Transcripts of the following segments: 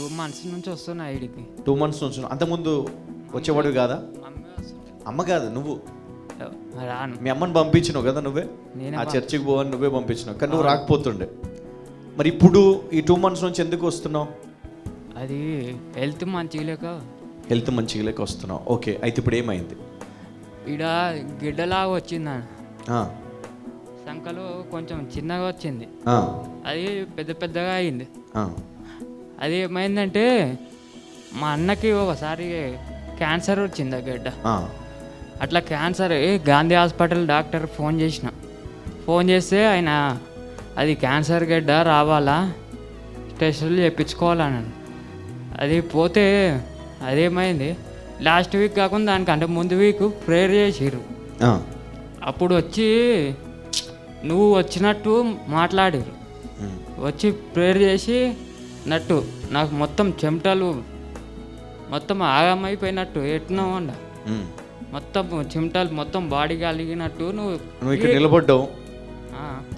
2 months నుంచి వస్తున్నా ఇడికి. 2 months నుంచి. అంతకుముందు వచ్చేవాడు కాదా? అమ్మ కాదు, నువ్వు రాను. మీ అమ్మని పంపించినావు కదా నువ్వే, ఆ చర్చికి పోవని నువ్వే పంపించినావు, కానీ నువ్వు రాకపోతుండే. మరి ఇప్పుడు ఈ 2 months నుంచి ఎందుకు వస్తున్నావు? అది హెల్త్ మంచిగా లేక వస్తున్నావు. ఓకే, అయితే ఇప్పుడు ఏమైంది? ఈడ గిడ్డలాగా వచ్చిందన్న, సంకలు కొంచెం చిన్నగా వచ్చింది, అది పెద్దగా అయింది. అది ఏమైందంటే మా అన్నకి ఒకసారి క్యాన్సర్ వచ్చింది ఆ గడ్డ. అట్లా cancer Gandhi hospital doctor phone చేస్తే ఆయన అది క్యాన్సర్ గడ్డ రావాలా, టెస్టులు చేయించుకోవాలన్నాను. అది పోతే అదేమైంది, లాస్ట్ వీక్ కాకుండా దానికంటే ముందు వీక్ ప్రేయర్ చేసిర్రు. అప్పుడు వచ్చి నువ్వు వచ్చినట్టు మాట్లాడారు, వచ్చి ప్రేయర్ చేసి నట్టు నాకు మొత్తం చెమటలు మొత్తం ఆగమైపోయినట్టు ఎట్నో అండ, మొత్తం చెమటలు మొత్తం బాడీ కలిగినట్టు. నువ్వు ఇక్కడ నిలబడ్డావు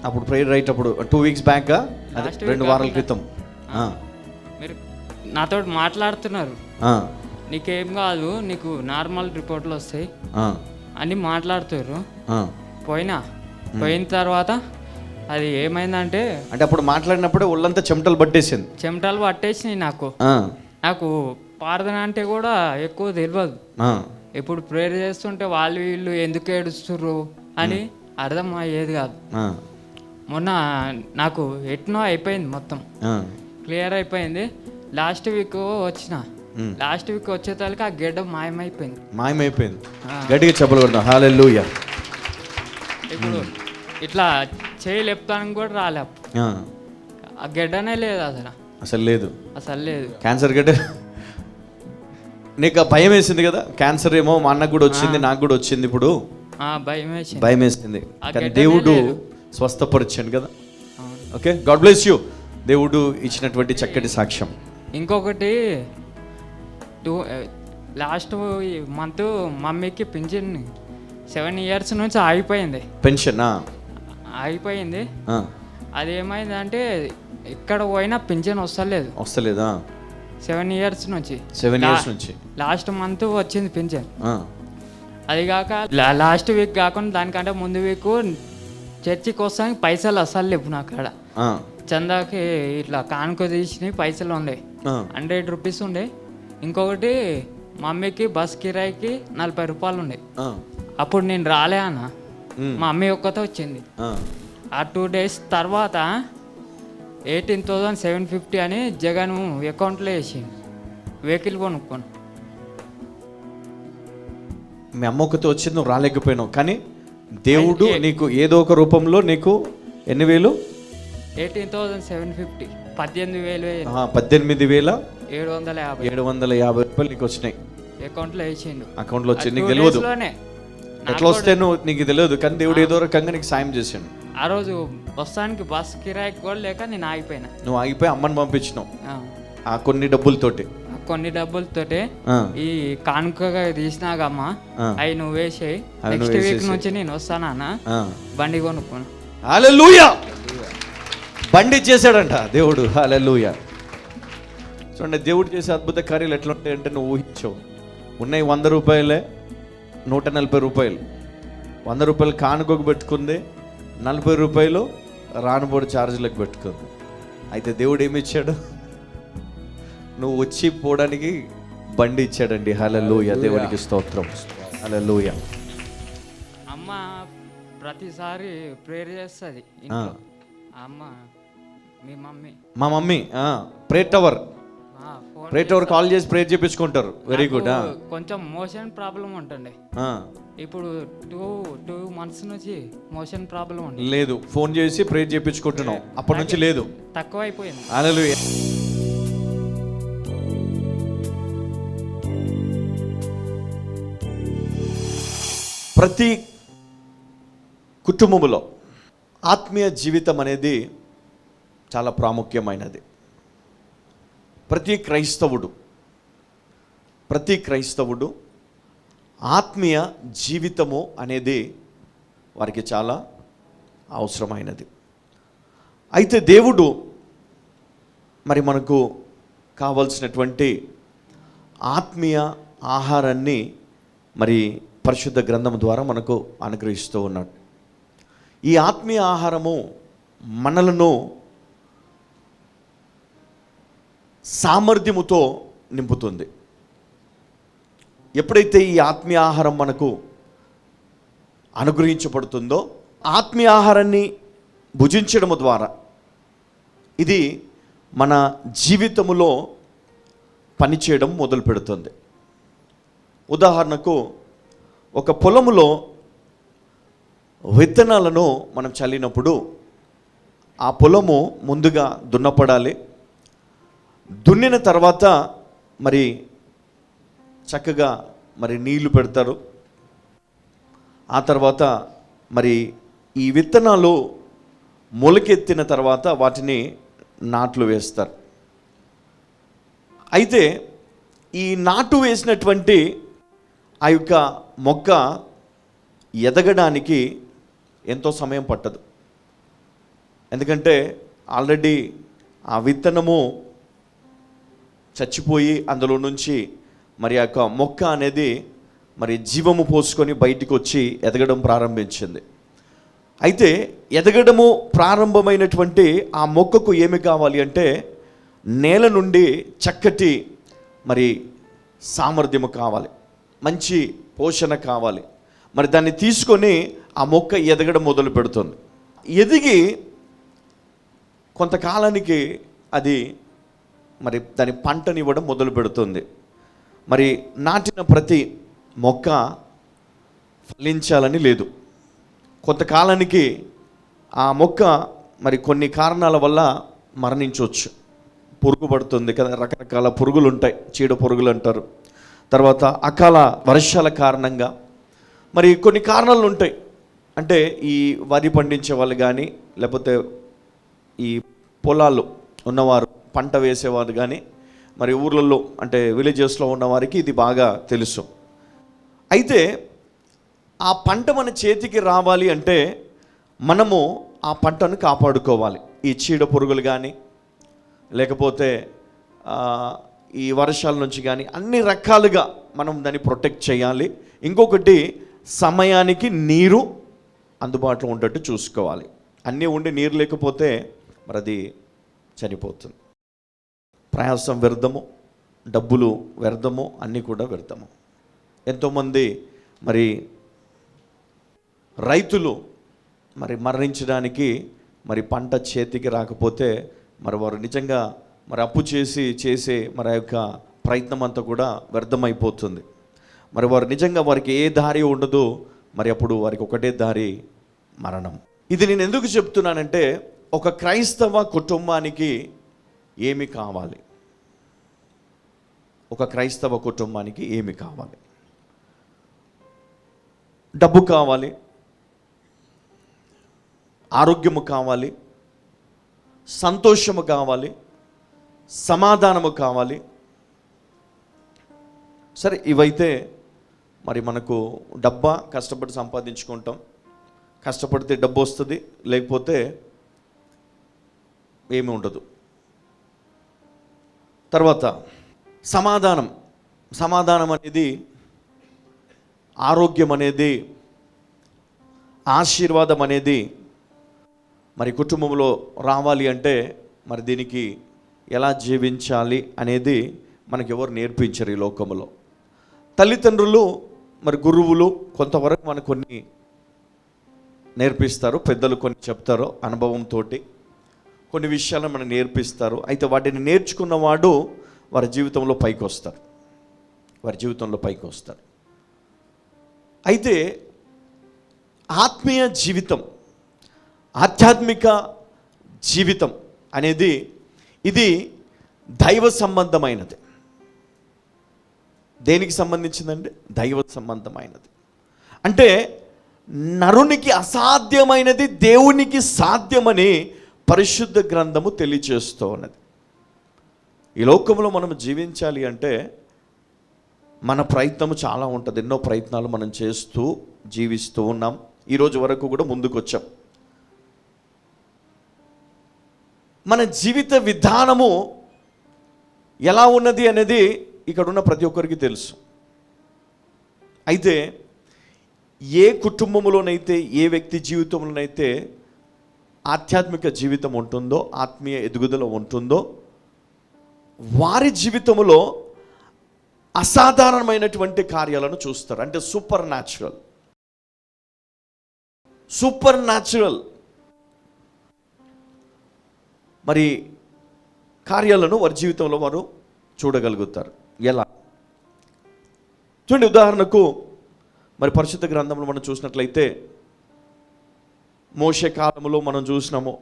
అప్పుడు ప్రేయర్ రైట్ అప్పుడు 2 weeks బ్యాక్, 2 వారాల క్రితం మీరు నాతో మాట్లాడుతున్నారు, నీకేం కాదు, నీకు నార్మల్ రిపోర్ట్లు వస్తాయి అని మాట్లాడుతారు. పోయిన తర్వాత అది ఏమైందంటే, అంటే అప్పుడు మాట్లాడినప్పుడే ఒళ్ళంతా చెమటలు పట్టేసి నాకు ప్రార్థన అంటే కూడా ఎక్కువ తెలియదు. ఇప్పుడు ప్రేయర్ చేస్తుంటే వాళ్ళు వీళ్ళు ఎందుకు ఏడుస్తుర్రు అని అర్థం అయ్యేది కాదు. మొన్న నాకు ఎట్నో అయిపోయింది, మొత్తం క్లియర్ అయిపోయింది. లాస్ట్ వీక్ వచ్చేసరికి ఆ గడ్డ మాయమైపోయింది. గట్టిగా చెప్పలు కొడదాం హల్లెలూయా. ఇప్పుడు ఇట్లా చేయి లేపుతానికి కూడా రాలే, ఆ గడ్డనే లేదు, అసలు లేదు. క్యాన్సర్ గడ్డ. నీకు భయం వేసింది కదా, క్యాన్సర్ ఏమో మా అన్నకు కూడా వచ్చింది, నాకు కూడా వచ్చింది. ఇప్పుడు భయం వేసింది, కానీ దేవుడు స్వస్థపరిచాడు కదా. Okay, God bless you. దేవుడు ఇచ్చినటువంటి చక్కటి సాక్ష్యం. ఇంకొకటి, లాస్ట్ మంత్ మమ్మీకి పింఛన్ 7 years నుంచి ఆగిపోయింది. పెన్షన్ ఆగిపోయింది. అది ఏమైందంటే ఎక్కడ పోయినా పింఛన్ వస్తలేదా? 7 years నుంచి లాస్ట్ మంత్ వచ్చింది పింఛన్. అది కాక లాస్ట్ వీక్ కాకుండా దానికంటే ముందు వీక్ చర్చికి వస్తానికి పైసలు అసలు లేవు నా కాడ. చందాకి ఇట్లా కానుక తీసి పైసలు ఉండే, 100 rupees ఉండే. ఇంకొకటి మమ్మీకి బస్ కిరాయికి 40 రూపాయలు ఉండే. అప్పుడు నేను రాలే అన్న, మా మమ్మీ ఒక్కతో వచ్చింది. ఆ 2 days తర్వాత 18,750 అని జగన్ అకౌంట్లో వేసి వెహికల్ కొనుక్కోను. మీ అమ్మ ఒక్కతో వచ్చింది, నువ్వు రాలేకపోయినావు, కానీ దేవుడు నీకు ఏదో ఒక రూపంలో నీకు ఎన్ని వేలు? 18,750, 18,750 రూపాయలు నీకు వచ్చినాయి, అకౌంట్లో వచ్చింది. నీకు తెలియదు ఎట్లా వస్తే నీకు తెలియదు, కానీ దేవుడు ఏదో రకంగా నీకు సాయం చేశాడు. ఆ రోజు వస్తానికి బస్ కిరాయికి కూడా లేక నేను ఆగిపోయినా. నువ్వు ఆగిపోయి అమ్మని పంపించినావు ఆ కొన్ని డబ్బులతోటి ఈ కానుకగా తీసినాగమ్మ, అవి నువ్వు వేసేయి, నెక్స్ట్ వీక్ నుంచి నేను వస్తానా బండి కొనుక్కోను. హల్లెలూయా. బండి చేశాడంట దేవుడు. హల్లెలూయా. చూడండి, దేవుడు చేసే అద్భుత కార్యాలు ఎట్లా ఉంటాయంటే నువ్వు ఊహించవు. ఉన్నాయి 100 రూపాయలే, 140 రూపాయలు. 100 రూపాయలు కానుకకు పెట్టుకుంది, 40 రూపాయలు రానుబోడు ఛార్జీలకు పెట్టుకుంది. అయితే దేవుడు ఏమి ఇచ్చాడు? నువ్వు వచ్చి పోవడానికి బండి ఇచ్చాడండి. హల్లెలూయా. దేవునికి స్తోత్రం. హల్లెలూయా. అమ్మ ప్రతిసారి ప్రేయర్ చేస్తుంది అమ్మ. మా మమ్మీ ప్రేయర్ టవర్ కాల్ చేసి ప్రేయర్ చేయించుకుంటారు. Very good. కొంచెం మోషన్ ప్రాబ్లం ఉంటుండే, ఇప్పుడు 2 months నుంచి మోషన్ ప్రాబ్లం లేదు. ఫోన్ చేసి ప్రేయర్ చేయించుకుంటున్నావు, అప్పటి నుంచి లేదు, తక్కువ అయిపోయింది. హల్లెలూయా. ప్రతి కుటుంబంలో ఆత్మీయ జీవితం అనేది చాలా ప్రాముఖ్యమైనది. ప్రతి క్రైస్తవుడు ఆత్మీయ జీవితము అనేది వారికి చాలా అవసరమైనది. అయితే దేవుడు మరి మనకు కావలసినటువంటి ఆత్మీయ ఆహారాన్ని మరి పరిశుద్ధ గ్రంథం ద్వారా మనకు అనుగ్రహిస్తూ ఉన్నాడు. ఈ ఆత్మీయ ఆహారము మనలను సామర్థ్యముతో నింపుతుంది. ఎప్పుడైతే ఈ ఆత్మీయ ఆహారం మనకు అనుగ్రహించబడుతుందో, ఆత్మీయ ఆహారాన్ని భుజించడము ద్వారా ఇది మన జీవితములో పనిచేయడం మొదలు పెడుతుంది. ఉదాహరణకు ఒక పొలములో విత్తనాలను మనం చల్లినప్పుడు ఆ పొలము ముందుగా దున్నపడాలి. దున్నిన తర్వాత మరి చక్కగా మరి నీళ్లు పెడతారు. ఆ తర్వాత మరి ఈ విత్తనాలు మొలకెత్తిన తర్వాత వాటిని నాట్లు వేస్తారు. అయితే ఈ నాటు వేసినటువంటి ఆ యొక్క మొక్క ఎదగడానికి ఎంతో సమయం పట్టదు. ఎందుకంటే ఆల్రెడీ ఆ విత్తనము చచ్చిపోయి అందులో నుంచి మరి ఆ యొక్క మొక్క అనేది మరి జీవము పోసుకొని బయటికి వచ్చి ఎదగడం ప్రారంభించింది. అయితే ఎదగడము ప్రారంభమైనటువంటి ఆ మొక్కకు ఏమి కావాలి అంటే నేల నుండి చక్కటి మరి సామర్థ్యము కావాలి, మంచి పోషణ కావాలి. మరి దాన్ని తీసుకొని ఆ మొక్క ఎదగడం మొదలు పెడుతుంది. ఎదిగి కొంతకాలానికి అది మరి దాని పంటనివ్వడం మొదలు పెడుతుంది. మరి నాటిన ప్రతి మొక్క ఫలించాలని లేదు. కొంతకాలానికి ఆ మొక్క మరి కొన్ని కారణాల వల్ల మరణించవచ్చు. పురుగు పడుతుంది కదా, రకరకాల పురుగులు ఉంటాయి, చీడ పురుగులు అంటారు. తర్వాత అకాల వర్షాల కారణంగా మరి కొన్ని కారణాలు ఉంటాయి. అంటే ఈ వరి పండించే వాళ్ళు కానీ, లేకపోతే ఈ పొలాలు ఉన్నవారు, పంట వేసేవారు కానీ, మరి ఊర్లలో అంటే విలేజెస్లో ఉన్నవారికి ఇది బాగా తెలుసు. అయితే ఆ పంట మన చేతికి రావాలి అంటే మనము ఆ పంటను కాపాడుకోవాలి. ఈ చీడ పురుగులు కానీ, లేకపోతే ఈ వర్షాల నుంచి కానీ అన్ని రకాలుగా మనం దాన్ని ప్రొటెక్ట్ చేయాలి. ఇంకొకటి సమయానికి నీరు అందుబాటులో ఉండేట్టు చూసుకోవాలి. అన్నీ ఉండి నీరు లేకపోతే మరి అది చనిపోతుంది. ప్రయాసం వ్యర్థము, డబ్బులు వ్యర్థము, అన్నీ కూడా వ్యర్థము. ఎంతోమంది మరి రైతులు మరి మరణించడానికి మరి పంట చేతికి రాకపోతే మరి వారు నిజంగా మరి అప్పు చేసే మరి ఆ యొక్క ప్రయత్నం అంతా కూడా వ్యర్థమైపోతుంది. మరి వారు నిజంగా వారికి ఏ దారి ఉండదు. మరి అప్పుడు వారికి ఒకటే దారి, మరణం. ఇది నేను ఎందుకు చెప్తున్నానంటే ఒక క్రైస్తవ కుటుంబానికి ఏమి కావాలి? ఒక క్రైస్తవ కుటుంబానికి ఏమి కావాలి? డబ్బు కావాలి, ఆరోగ్యము కావాలి, సంతోషము కావాలి, సమాధానము కావాలి. సరే, ఇవైతే మరి మనకు డబ్బా కష్టపడి సంపాదించుకుంటాం. కష్టపడితే డబ్బు వస్తుంది, లేకపోతే ఏమి ఉండదు. తర్వాత సమాధానం అనేది, ఆరోగ్యం అనేది, ఆశీర్వాదం అనేది మరి కుటుంబంలో రావాలి అంటే మరి దీనికి ఎలా జీవించాలి అనేది మనకి ఎవరు నేర్పించరు ఈ లోకంలో. తల్లిదండ్రులు మరి గురువులు కొంతవరకు మనకు కొన్ని నేర్పిస్తారు, పెద్దలు కొన్ని చెప్తారు, అనుభవంతో కొన్ని విషయాలను మనకు నేర్పిస్తారు. అయితే వాటిని నేర్చుకున్నవాడు వారి జీవితంలో పైకి వస్తారు. అయితే ఆత్మీయ జీవితం, ఆధ్యాత్మిక జీవితం అనేది ఇది దైవ సంబంధమైనది. దేనికి సంబంధించిందండి? దైవ సంబంధమైనది. అంటే నరునికి అసాధ్యమైనది దేవునికి సాధ్యమని పరిశుద్ధ గ్రంథము తెలియచేస్తూ ఉన్నది. ఈ లోకంలో మనం జీవించాలి అంటే మన ప్రయత్నము చాలా ఉంటుంది. ఎన్నో ప్రయత్నాలు మనం చేస్తూ జీవిస్తూ ఉన్నాం. ఈరోజు వరకు కూడా ముందుకు వచ్చాం. మన జీవిత విధానము ఎలా ఉన్నది అనేది ఇక్కడ ఉన్న ప్రతి ఒక్కరికి తెలుసు. అయితే ఏ కుటుంబంలోనైతే, ఏ వ్యక్తి జీవితంలోనైతే ఆధ్యాత్మిక జీవితం ఉంటుందో, ఆత్మీయ ఎదుగుదల ఉంటుందో, వారి జీవితంలో అసాధారణమైనటువంటి కార్యాలను చూస్తారు. అంటే సూపర్ న్యాచురల్ మరి కార్యాలను వారి జీవితంలో వారు చూడగలుగుతారు. ఎలా చూడండి, ఉదాహరణకు మరి పరిశుద్ధ గ్రంథంలో మనం చూసినట్లయితే మోషే కాలంలో మనం చూసినాము,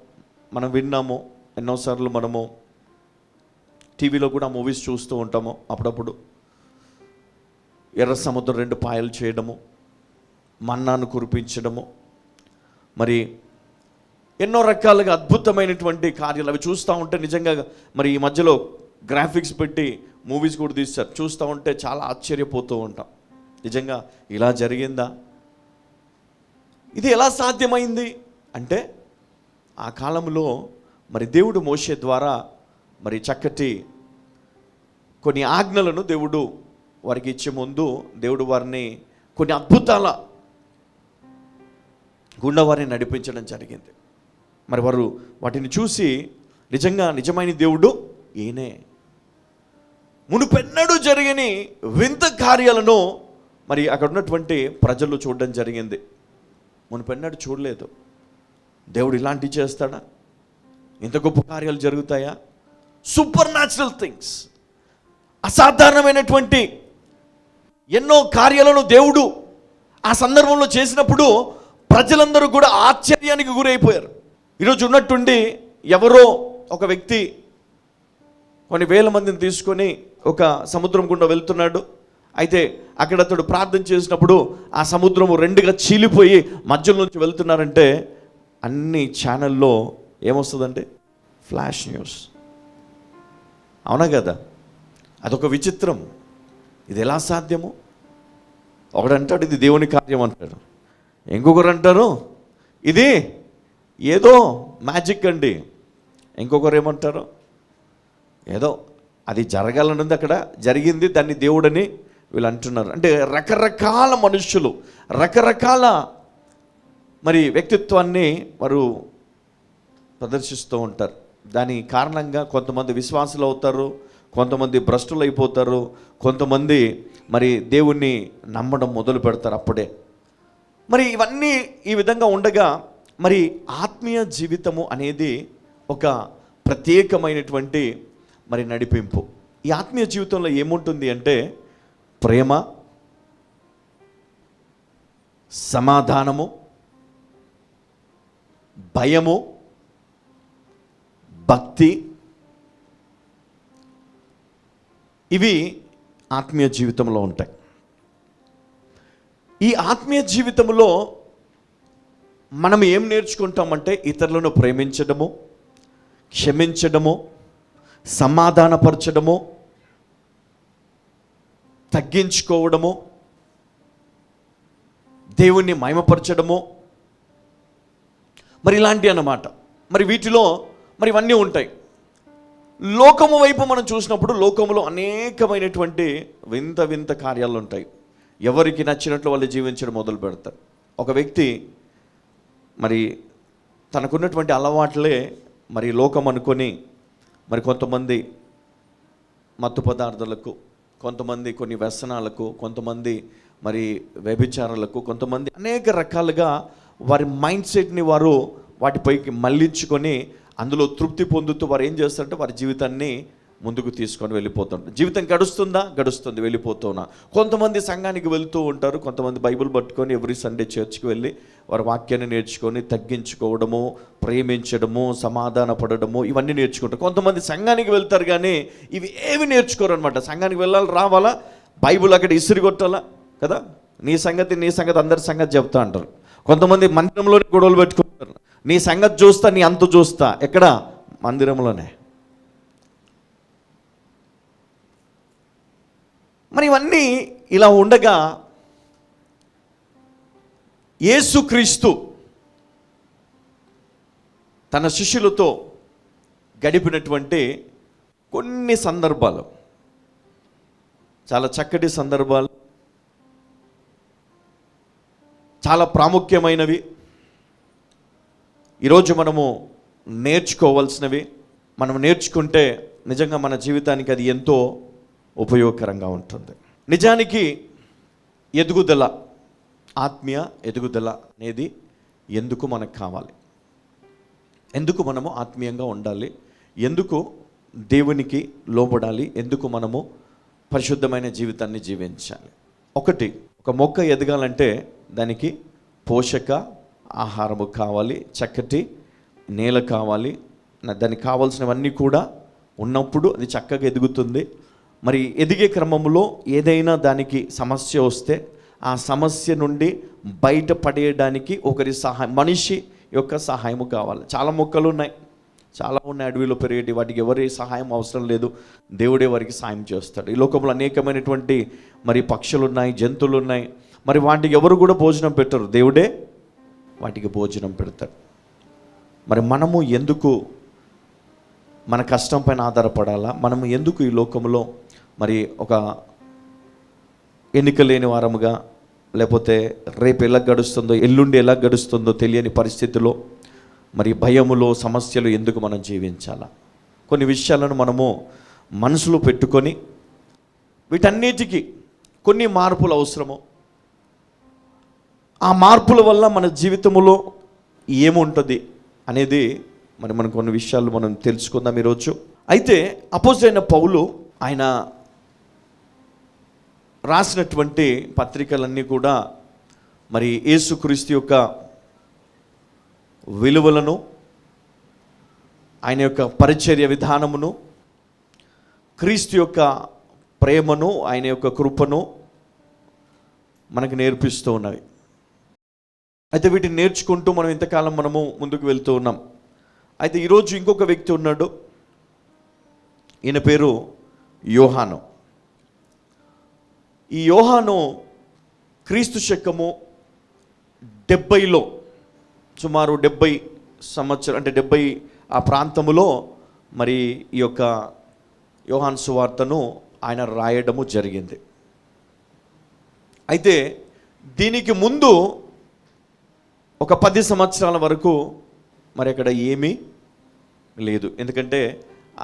మనం విన్నాము, ఎన్నోసార్లు మనము టీవీలో కూడా మూవీస్ చూస్తూ ఉంటాము. అప్పుడప్పుడు ఎర్ర సముద్రం 2 పాయలు చేయడము, మన్నాను కురిపించడము, మరి ఎన్నో రకాలుగా అద్భుతమైనటువంటి కార్యాలు అవి చూస్తూ ఉంటే నిజంగా మరి ఈ మధ్యలో గ్రాఫిక్స్ పెట్టి మూవీస్ కూడా తీస్తారు. చూస్తూ ఉంటే చాలా ఆశ్చర్యపోతూ ఉంటాం. నిజంగా ఇలా జరిగిందా, ఇది ఎలా సాధ్యమైంది అంటే ఆ కాలంలో మరి దేవుడు మోషే ద్వారా మరి చక్కటి కొన్ని ఆజ్ఞలను దేవుడు వారికి ఇచ్చే ముందు దేవుడు వారిని కొన్ని అద్భుతాల గుండా వారిని నడిపించడం జరిగింది. మరి వారు వాటిని చూసి నిజమైన దేవుడు ఈయనే, మునుపెన్నడూ జరిగని వింత కార్యాలను మరి అక్కడ ఉన్నటువంటి ప్రజలు చూడడం జరిగింది. మునుపెన్నడూ చూడలేదు. దేవుడు ఇలాంటివి చేస్తాడా, ఇంత గొప్ప కార్యాలు జరుగుతాయా, సూపర్ న్యాచురల్ థింగ్స్, అసాధారణమైనటువంటి ఎన్నో కార్యాలను దేవుడు ఆ సందర్భంలో చేసినప్పుడు ప్రజలందరూ కూడా ఆశ్చర్యానికి గురైపోయారు. ఈరోజు ఉన్నట్టుండి ఎవరో ఒక వ్యక్తి కొన్ని వేల మందిని తీసుకొని ఒక సముద్రం గుండా వెళ్తున్నాడు. అయితే అక్కడ అతడు ప్రార్థన చేసినప్పుడు ఆ సముద్రము 2గా చీలిపోయి మధ్యలో నుంచి వెళ్తున్నారంటే అన్ని ఛానల్లో ఏమొస్తుందంటే ఫ్లాష్ న్యూస్. అవునా కదా? అదొక విచిత్రం. ఇది ఎలా సాధ్యము? ఒకడంటాడు ఇది దేవుని కార్యం అంటాడు, ఇంకొకరు అంటారు ఇది ఏదో మ్యాజిక్ అండి, ఇంకొకరు ఏమంటారు ఏదో అది జరగాలనుంది, అక్కడ జరిగింది, దాన్ని దేవుడని వీళ్ళు అంటున్నారు. అంటే రకరకాల మనుషులు రకరకాల మరి వ్యక్తిత్వాన్ని వారు ప్రదర్శిస్తూ ఉంటారు. దాని కారణంగా కొంతమంది విశ్వాసులు అవుతారు, కొంతమంది భ్రష్టులు అయిపోతారు, కొంతమంది మరి దేవుణ్ణి నమ్మడం మొదలు పెడతారు అప్పుడే. మరి ఇవన్నీ ఈ విధంగా ఉండగా మరి ఆత్మీయ జీవితము అనేది ఒక ప్రత్యేకమైనటువంటి మరి నడిపింపు. ఈ ఆత్మీయ జీవితంలో ఏముంటుంది అంటే ప్రేమ, సమాధానము, భయము, భక్తి, ఇవి ఆత్మీయ జీవితంలో ఉంటాయి. ఈ ఆత్మీయ జీవితంలో మనం ఏం నేర్చుకుంటామంటే ఇతరులను ప్రేమించడము, క్షమించడము, సమాధానపరచడము, తగ్గించుకోవడము, దేవుణ్ణి మహిమపరచడము, మరి ఇలాంటివి అన్నమాట. మరి వీటిలో మరి ఇవన్నీ ఉంటాయి. లోకము వైపు మనం చూసినప్పుడు లోకములో అనేకమైనటువంటి వింత వింత కార్యాలు ఉంటాయి. ఎవరికి నచ్చినట్లు వాళ్ళు జీవించడం మొదలు పెడతారు. ఒక వ్యక్తి మరి తనకున్నటువంటి అలవాట్లే మరి లోకం అనుకొని మరి కొంతమంది మత్తు పదార్థాలకు, కొంతమంది కొన్ని వ్యసనాలకు, కొంతమంది మరి వ్యభిచారాలకు, కొంతమంది అనేక రకాలుగా వారి మైండ్ సెట్ని వారు వాటిపైకి మళ్ళించుకొని అందులో తృప్తి పొందుతూ వారు ఏం చేస్తారంటే వారి జీవితాన్ని ముందుకు తీసుకొని వెళ్ళిపోతుంటారు. జీవితం గడుస్తుంది, వెళ్ళిపోతున్నా. కొంతమంది సంఘానికి వెళ్తూ ఉంటారు, కొంతమంది బైబిల్ పట్టుకొని ఎవ్రీ సండే చర్చ్కి వెళ్ళి వారి వాక్యాన్ని నేర్చుకొని తగ్గించుకోవడము, ప్రేమించడము, సమాధాన పడడము, ఇవన్నీ నేర్చుకుంటారు. కొంతమంది సంఘానికి వెళ్తారు కానీ ఇవి ఏమి నేర్చుకోరు అనమాట. సంఘానికి వెళ్ళాలి, రావాలా, బైబిల్ అక్కడ ఇసిరి కొట్టాలా కదా, నీ సంగతి అందరి సంగతి చెప్తా అంటారు. కొంతమంది మందిరంలోనే గొడవలు పెట్టుకుంటారు, నీ సంగతి చూస్తా, నీ అంతు చూస్తా. ఎక్కడ? మందిరంలోనే. మరి ఇవన్నీ ఇలా ఉండగా యేసుక్రీస్తు తన శిష్యులతో గడిపినటువంటి కొన్ని సందర్భాలు, చాలా చక్కటి సందర్భాలు, చాలా ప్రాముఖ్యమైనవి, ఈరోజు మనము నేర్చుకోవాల్సినవి. మనం నేర్చుకుంటే నిజంగా మన జీవితానికి అది ఎంతో ఉపయోగకరంగా ఉంటుంది. నిజానికి ఎదుగుదల, ఆత్మీయ ఎదుగుదల అనేది ఎందుకు మనకు కావాలి? ఎందుకు మనము ఆత్మీయంగా ఉండాలి? ఎందుకు దేవునికి లోబడాలి? ఎందుకు మనము పరిశుద్ధమైన జీవితాన్ని జీవించాలి? ఒకటి, ఒక మొక్క ఎదగాలంటే దానికి పోషక ఆహారము కావాలి, చక్కటి నేల కావాలి. దానికి కావాల్సినవన్నీ కూడా ఉన్నప్పుడు అది చక్కగా ఎదుగుతుంది. మరి ఎదిగే క్రమంలో ఏదైనా దానికి సమస్య వస్తే ఆ సమస్య నుండి బయటపడేయడానికి ఒకరి సహాయం, మనిషి యొక్క సహాయము కావాలి. చాలా మొక్కలు ఉన్నాయి, చాలా ఉన్నాయి అడవిలో పెరిగేటి, వాటికి ఎవరి సహాయం అవసరం లేదు, దేవుడే వారికి సహాయం చేస్తాడు. ఈ లోకంలో అనేకమైనటువంటి మరి పక్షులు ఉన్నాయి, జంతువులు ఉన్నాయి, మరి వాటికి ఎవరు కూడా భోజనం పెట్టరు, దేవుడే వాటికి భోజనం పెడతాడు. మరి మనము ఎందుకు మన కష్టం పైన ఆధారపడాలా? మనము ఎందుకు ఈ లోకంలో మరి ఒక ఎన్నిక లేని వారముగా, లేకపోతే రేపు ఎలా గడుస్తుందో, ఎల్లుండి ఎలా గడుస్తుందో తెలియని పరిస్థితిలో, మరి భయములో, సమస్యలు ఎందుకు మనం జీవించాలా? కొన్ని విషయాలను మనము మనసులో పెట్టుకొని వీటన్నిటికీ కొన్ని మార్పులు అవసరము. ఆ మార్పుల వల్ల మన జీవితంలో ఏముంటుంది అనేది మరి మనం కొన్ని విషయాలు మనం తెలుసుకుందాం ఈరోజు. అయితే అపోస్తలుడైన పౌలు ఆయన రాసినటువంటి పత్రికలన్నీ కూడా మరి యేసుక్రీస్తు యొక్క విలువలను, ఆయన యొక్క పరిచర్య విధానమును, క్రీస్తు యొక్క ప్రేమను, ఆయన యొక్క కృపను మనకు నేర్పిస్తూ ఉన్నవి. అయితే వీటిని నేర్చుకుంటూ మనం ఇంతకాలం మనము ముందుకు వెళ్తూ ఉన్నాం. అయితే ఈరోజు ఇంకొక వ్యక్తి ఉన్నాడు, ఈయన పేరు యోహాను. ఈ యోహాను క్రీస్తు శకము 70లో, సుమారు 70 సంవత్సరం, అంటే 70 ఆ ప్రాంతములో మరి ఈ యొక్క యోహాను సువార్తను ఆయన రాయడము జరిగింది. అయితే దీనికి ముందు ఒక 10 సంవత్సరాల వరకు మరి అక్కడ ఏమీ లేదు. ఎందుకంటే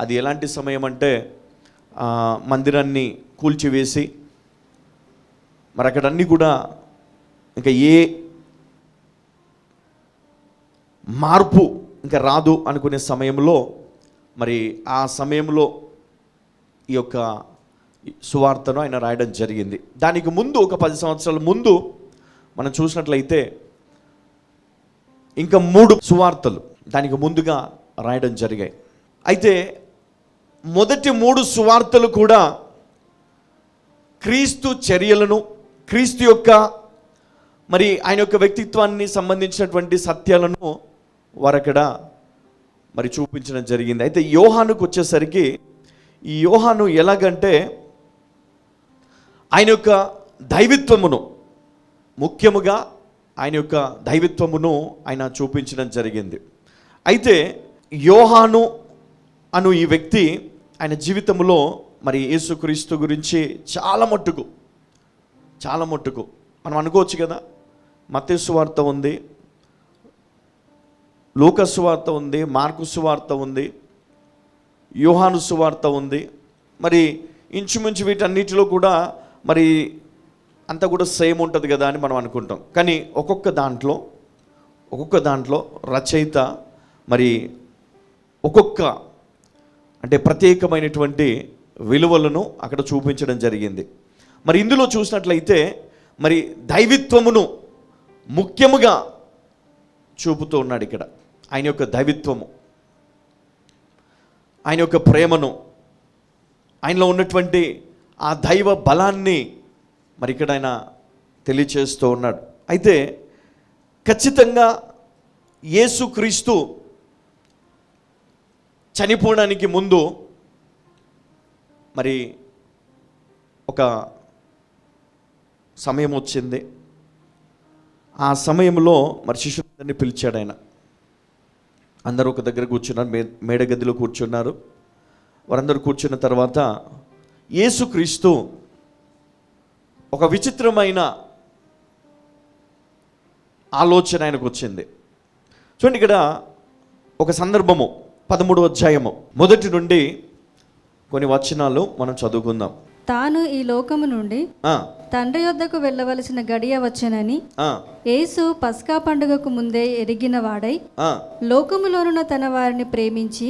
అది ఎలాంటి సమయం అంటే మందిరాన్ని కూల్చివేసి మరి అక్కడ అన్నీ కూడా ఇంకా ఏ మార్పు ఇంకా రాదు అనుకునే సమయంలో, మరి ఆ సమయంలో ఈ యొక్క సువార్తను ఆయన రాయడం జరిగింది. దానికి ముందు ఒక 10 సంవత్సరాల ముందు మనం చూసినట్లయితే ఇంకా 3 సువార్తలు దానికి ముందుగా రాయడం జరిగాయి. అయితే మొదటి 3 సువార్తలు కూడా క్రీస్తు చర్యలను, క్రీస్తు యొక్క మరి ఆయన యొక్క వ్యక్తిత్వాన్ని సంబంధించినటువంటి సత్యాలను వారక్కడ మరి చూపించడం జరిగింది. అయితే యోహానుకు వచ్చేసరికి ఈ యోహాను ఎలాగంటే ఆయన యొక్క దైవిత్వమును, ముఖ్యముగా ఆయన యొక్క దైవిత్వమును ఆయన చూపించడం జరిగింది. అయితే యోహాను అను ఈ వ్యక్తి ఆయన జీవితంలో మరి యేసుక్రీస్తు గురించి చాలా మట్టుకు మనం అనుకోవచ్చు కదా, మత్తయి సువార్త ఉంది, లూకా సువార్త ఉంది, మార్కు సువార్త ఉంది, యోహాను సువార్త ఉంది. మరి ఇంచుమించు వీటన్నిటిలో కూడా మరి అంతా కూడా సేమ్ ఉంటుంది కదా అని మనం అనుకుంటాం. కానీ ఒక్కొక్క దాంట్లో రచయిత మరి ఒక్కొక్క అంటే ప్రత్యేకమైనటువంటి విలువలను అక్కడ చూపించడం జరిగింది. మరి ఇందులో చూసినట్లయితే మరి దైవిత్వమును ముఖ్యముగా చూపుతూ ఉన్నాడు. ఇక్కడ ఆయన యొక్క దైవిత్వము, ఆయన యొక్క ప్రేమను, ఆయనలో ఉన్నటువంటి ఆ దైవ బలాన్ని మరి ఇక్కడ ఆయన తెలియచేస్తూ ఉన్నాడు. అయితే ఖచ్చితంగా యేసుక్రీస్తు చనిపోవడానికి ముందు మరి ఒక సమయం వచ్చింది. ఆ సమయంలో మరి శిష్యులందరినీ పిలిచాడు ఆయన. అందరూ ఒక దగ్గర కూర్చున్నారు, మేడ గదిలో కూర్చున్నారు. వారందరూ కూర్చున్న తర్వాత యేసుక్రీస్తు ఒక విచిత్రమైన ఆలోచన ఆయనకు వచ్చింది. చూడండి, ఇక్కడ ఒక సందర్భము 13వ అధ్యాయము మొదటి నుండి కొన్ని వచనాలు మనం చదువుకుందాం. తాను ఈ లోకము నుండి తండ్రి యొద్దకు వెళ్ళవలసిన గడియ వచ్చెనని యేసు పస్కా పండుగకు ముందే ఎరిగిన వాడై లోకములోనున్న తన వారిని ప్రేమించి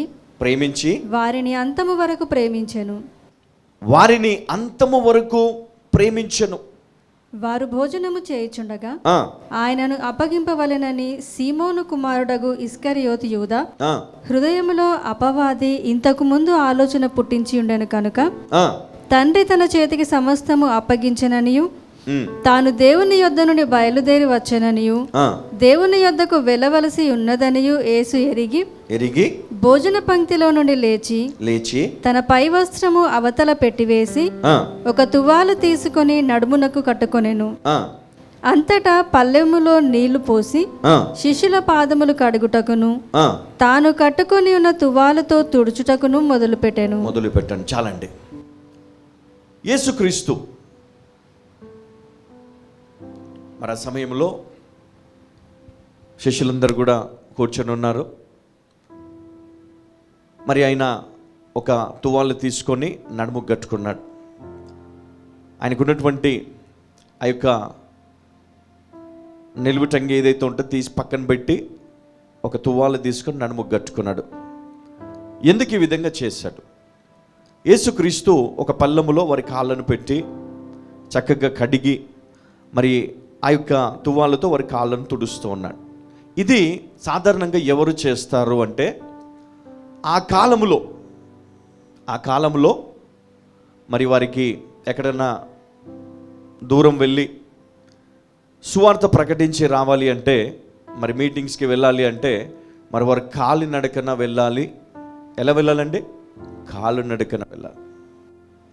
వారిని అంతము వరకు ప్రేమించెను. వారు భోజనము చేయుచుండగా ఆయనను అప్పగింపవలెనని సీమోను కుమారుడగు ఇస్కరియోతు యూదా హృదయములో అపవాది ఇంతకు ముందు ఆలోచన పుట్టించి ఉండెను కనుక తండ్రి తన చేతికి సమస్తము అప్పగించెననియు తాను దేవుని యొద్ద నుండి బయలుదేరి వచ్చెననియు దేవుని యొద్దకు వెళ్ళవలసి ఉన్నదనియు యేసు ఎరిగి భోజన పంక్తిలో నుండి లేచి తన పై వస్త్రము అవతల పెట్టివేసి ఒక తువాలు తీసుకొని నడుమునకు కట్టుకొనెను. అంతటా పల్లెములో నీళ్లు పోసి శిష్యుల పాదములు కడుగుటకును తాను కట్టుకొని ఉన్న తువాలుతో తుడుచుటకును మొదలుపెట్టాను. చాలండి. యేసుక్రీస్తు మరి ఆ సమయంలో శిష్యులందరూ కూడా కూర్చొని ఉన్నారు. మరి ఆయన ఒక తువాలు తీసుకొని నడుము కట్టుకున్నాడు. ఆయనకున్నటువంటి ఆ యొక్క నిలువుటంగి ఏదైతే ఉంటుందో తీసి పక్కన పెట్టి ఒక తువాలు తీసుకొని నడుము కట్టుకున్నాడు. ఎందుకు ఈ విధంగా చేశాడు? యేసుక్రీస్తు ఒక పల్లెములో వారి కాళ్ళను పెట్టి చక్కగా కడిగి మరి ఆ యొక్క తువ్వాలతో వారి కాళ్ళను తుడుస్తూ ఉన్నాడు. ఇది సాధారణంగా ఎవరు చేస్తారు అంటే ఆ కాలంలో మరి వారికి ఎక్కడన్నా దూరం వెళ్ళి సువార్త ప్రకటించి రావాలి అంటే, మరి మీటింగ్స్కి వెళ్ళాలి అంటే మరి వారు కాలినడకన వెళ్ళాలి. ఎలా వెళ్ళాలండి? కాలినడకన వెళ్ళాలి,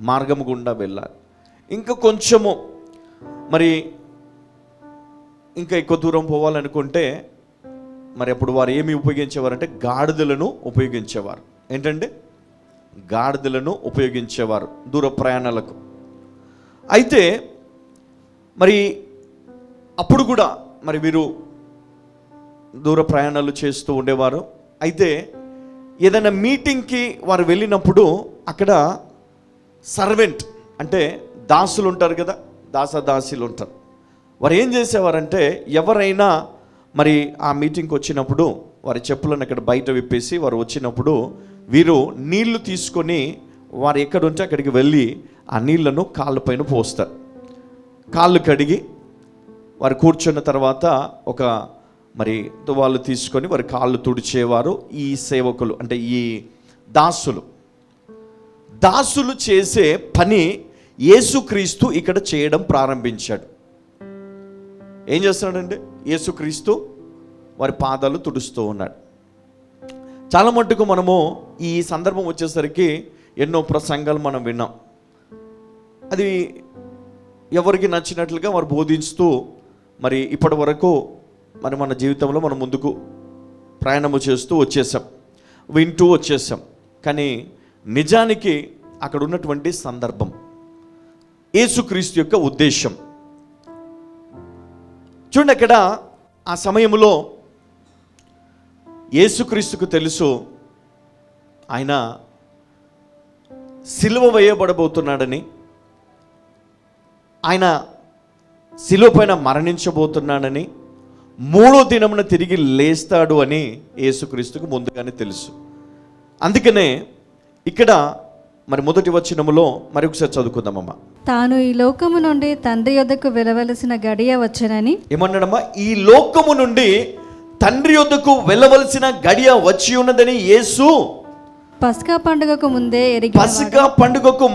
మార్గము గుండా వెళ్ళాలి. ఇంకా కొంచెము మరి ఇంకా ఎక్కువ దూరం పోవాలనుకుంటే మరి అప్పుడు వారు ఏమి ఉపయోగించేవారంటే గాడిదలను ఉపయోగించేవారు. ఏంటంటే గాడిదలను ఉపయోగించేవారు దూర ప్రయాణాలకు. అయితే మరి అప్పుడు కూడా మరి వీరు దూర ప్రయాణాలు చేస్తూ ఉండేవారు. అయితే ఏదైనా మీటింగ్కి వారు వెళ్ళినప్పుడు అక్కడ సర్వెంట్ అంటే దాసులు ఉంటారు కదా, దాసదాసీలు ఉంటారు. వారు ఏం చేసేవారంటే ఎవరైనా మరి ఆ మీటింగ్కి వచ్చినప్పుడు వారి చెప్పులను అక్కడ బయట విప్పేసి వారు వచ్చినప్పుడు వీరు నీళ్లు తీసుకొని వారు ఎక్కడుంటే అక్కడికి వెళ్ళి ఆ నీళ్లను కాళ్ళపైన పోస్తారు. కాళ్ళు కడిగి వారు కూర్చున్న తర్వాత ఒక మరి తువాలు తీసుకొని వారి కాళ్ళు తుడిచేవారు. ఈ సేవకులు అంటే ఈ దాసులు చేసే పని యేసుక్రీస్తు ఇక్కడ చేయడం ప్రారంభించాడు. ఏం చేస్తున్నాడంటే యేసుక్రీస్తు వారి పాదాలు తుడుస్తూ ఉన్నాడు. చాలా మట్టుకు మనము ఈ సందర్భం వచ్చేసరికి ఎన్నో ప్రసంగాలు మనం విన్నాం. అది ఎవరికి నచ్చినట్లుగా వారు బోధిస్తూ మరి ఇప్పటి వరకు మరి మన జీవితంలో మనం ముందుకు ప్రయాణము చేస్తూ వింటూ వచ్చేసాం. కానీ నిజానికి అక్కడ ఉన్నటువంటి సందర్భం, యేసుక్రీస్తు యొక్క ఉద్దేశం చూడండి. అక్కడ ఆ సమయంలో యేసుక్రీస్తుకు తెలుసు ఆయన సిలువ వేయబడబోతున్నాడని, ఆయన సిలువ పైన మరణించబోతున్నాడని, 3వ దినమున తిరిగి లేస్తాడు అని యేసుక్రీస్తుకు ముందుగానే తెలుసు. అందుకనే ఇక్కడ మరి మొదటి వచనములో మరొకసారి చదువుకుందామమ్మా. తాను ఈ లోకము నుండి తండ్రి యొద్దకు వెళ్ళవలసిన గడియ వచ్చెనని. ఏమన్నాడమ్మా? ఈ లోకము నుండి తండ్రి యొద్దకు వెళ్ళవలసిన గడియ వచ్చి ఉన్నదని యేసు పస్కా పండుగకు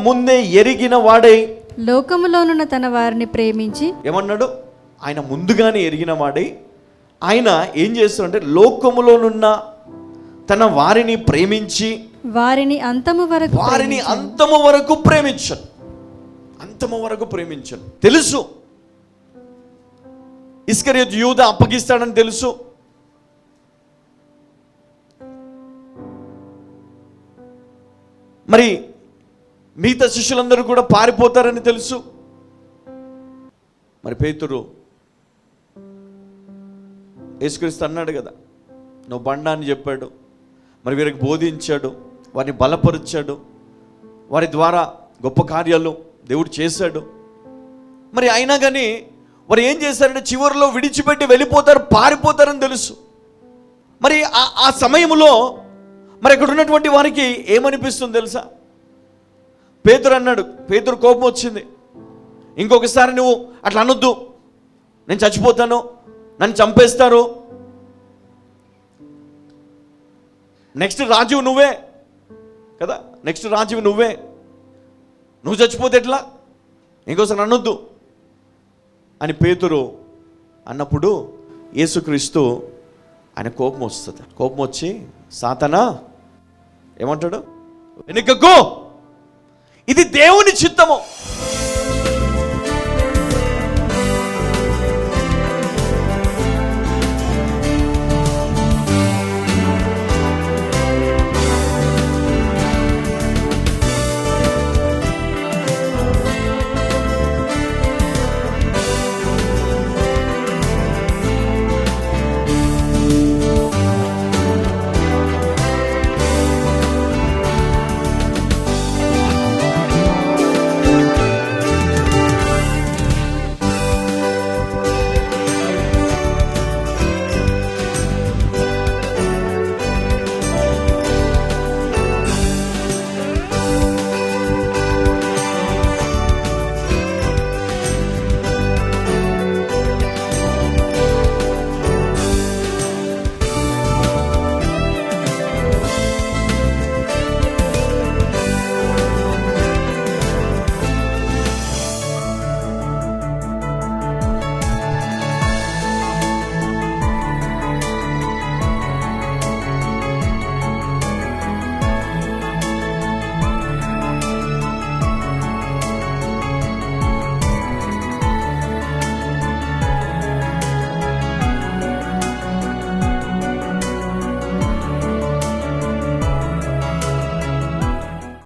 ముందే ఎరిగిన వాడై లోకములోనున్న తన వారిని ప్రేమించి. ఏమన్నాడు? ఆయన ముందుగానే ఎరిగిన వాడై ఆయన ఏం చేస్తాడంటే లోకములోనున్న తన వారిని ప్రేమించి వారిని అంతము వరకు ప్రేమించను. తెలుసు ఇస్కరియోతు యూదా అప్పగిస్తాడని తెలుసు. మరి మిగతా శిష్యులందరూ కూడా పారిపోతారని తెలుసు. మరి పేతురు యేసుక్రీస్తు అన్నాడు కదా, నువ్వు బండా అని చెప్పాడు. మరి వీరికి బోధించాడు, వారిని బలపరిచాడు, వారి ద్వారా గొప్ప కార్యాలు దేవుడు చేశాడు. మరి అయినా కానీ వారు ఏం చేశారంటే చివరిలో విడిచిపెట్టి వెళ్ళిపోతారు, పారిపోతారని తెలుసు. మరి ఆ సమయంలో మరి అక్కడ ఉన్నటువంటి వారికి ఏమనిపిస్తుంది తెలుసా? పేతురు అన్నాడు, పేతురు కోపం వచ్చింది, ఇంకొకసారి నువ్వు అట్లా అనొద్దు, నేను చచ్చిపోతాను, నన్ను చంపేస్తారు, నెక్స్ట్ రాజువు నువ్వే కదా, నెక్స్ట్ రాజువు నువ్వే, నువ్వు చచ్చిపోతే ఎట్లా, ఇంకోసారి అనొద్దు అని పేతురు అన్నప్పుడు యేసుక్రీస్తు ఆయన కోపం వస్తుంది. కోపం వచ్చి, సాతానా ఏమంటాడు, వెనుకకు, ఇది దేవుని చిత్తము.